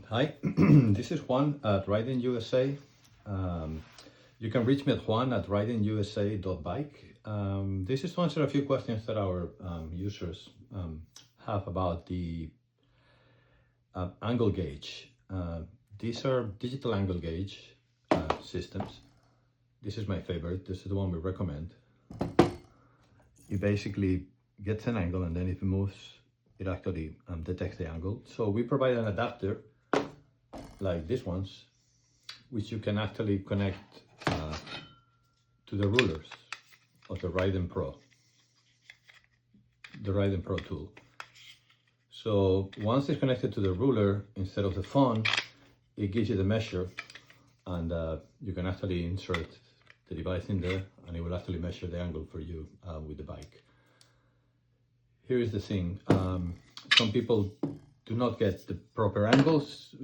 Hi, this is Juan at Ryden USA. You can reach me at juan@rydenusa.bike. This is to answer a few questions that our users have about the Angle Gage. These are digital Angle Gage systems. This is my favorite. This is the one we recommend. It basically gets an angle, and then if it moves, it actually detects the angle. So we provide an adapter like these ones, which you can actually connect to the rulers of the Ryden PRO, the Ryden PRO tool. So once it's connected to the ruler instead of the phone, it gives you the measure, and you can actually insert the device in there, and it will actually measure the angle for you with the bike. Here is the thing. Some people do not get the proper angles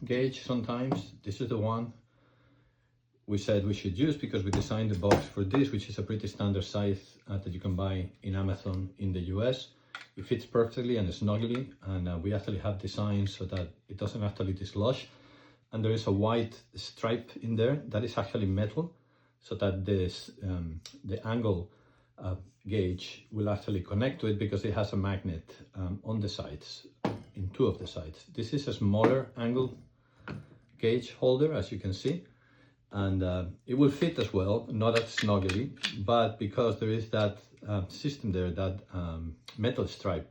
gauge sometimes. This is the one we said we should use because we designed the box for this, which is a pretty standard size that you can buy in Amazon in the US. It fits perfectly and snugly, and we actually have designs so that it doesn't actually dislodge. And there is a white stripe in there that is actually metal, so that this the angle gauge will actually connect to it because it has a magnet on the sides, in two of the sides. This is a smaller angle gauge holder, as you can see, and it will fit as well, not as snugly, but because there is that system there, that metal stripe,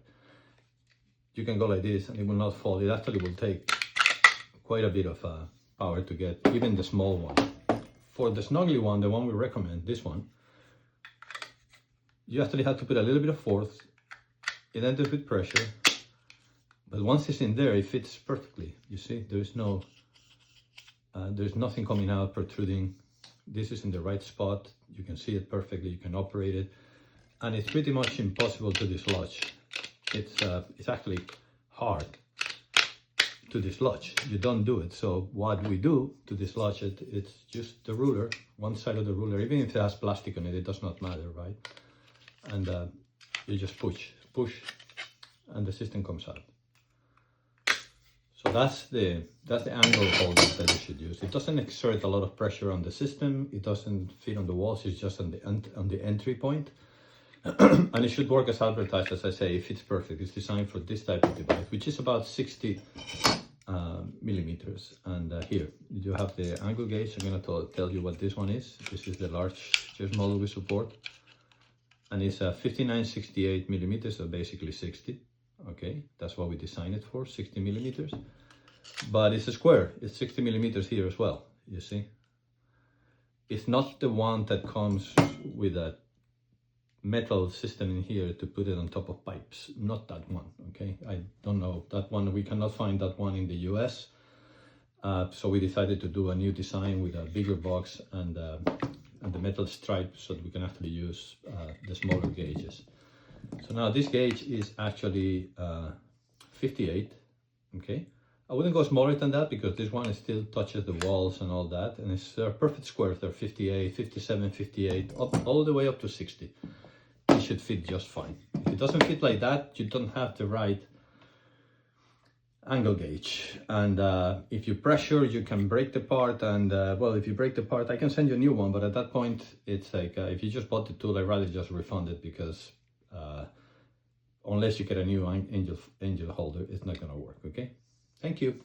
you can go like this and it will not fall. It actually will take quite a bit of power to get even the small one. For the snuggly one, the one we recommend, this one, you actually have to put a little bit of force. It enters with pressure, but once it's in there, it fits perfectly. You see, there's nothing coming out, protruding. This is in the right spot. You can see it perfectly. You can operate it, and it's pretty much impossible to dislodge. It's actually hard to dislodge. You don't do it. So what we do to dislodge it, it's just the ruler, one side of the ruler. Even if it has plastic on it, it does not matter, right? And you just push, and the system comes out. So that's the angle holder that you should use. It doesn't exert a lot of pressure on the system. It doesn't fit on the walls. It's just on the entry point. And it should work as advertised. As I say, it fits perfect. It's designed for this type of device, which is about 60 millimeters. And here you have the angle gauge. I'm going to tell you what this one is. This is the largest model we support. And it's a 59-68 millimeters, so basically 60. Okay, that's what we designed it for, 60 millimeters. But it's a square. It's 60 millimeters here as well, you see. It's not the one that comes with a metal system in here to put it on top of pipes. Not that one, okay? I don't know that one. We cannot find that one in the US. So we decided to do a new design with a bigger box and the metal stripe, so that we can actually use the smaller gauges. So now this gauge is actually 58, okay? I wouldn't go smaller than that because this one still touches the walls and all that, and it's perfect squares. They're 58, 57, 58, all the way up to 60. It should fit just fine. If it doesn't fit like that, you don't have the right angle gauge, and if you pressure, you can break the part, and well, if you break the part, I can send you a new one, but at that point it's like if you just bought the tool, I'd rather just refund it, because unless you get a new angel holder, it's not going to work. Okay, thank you.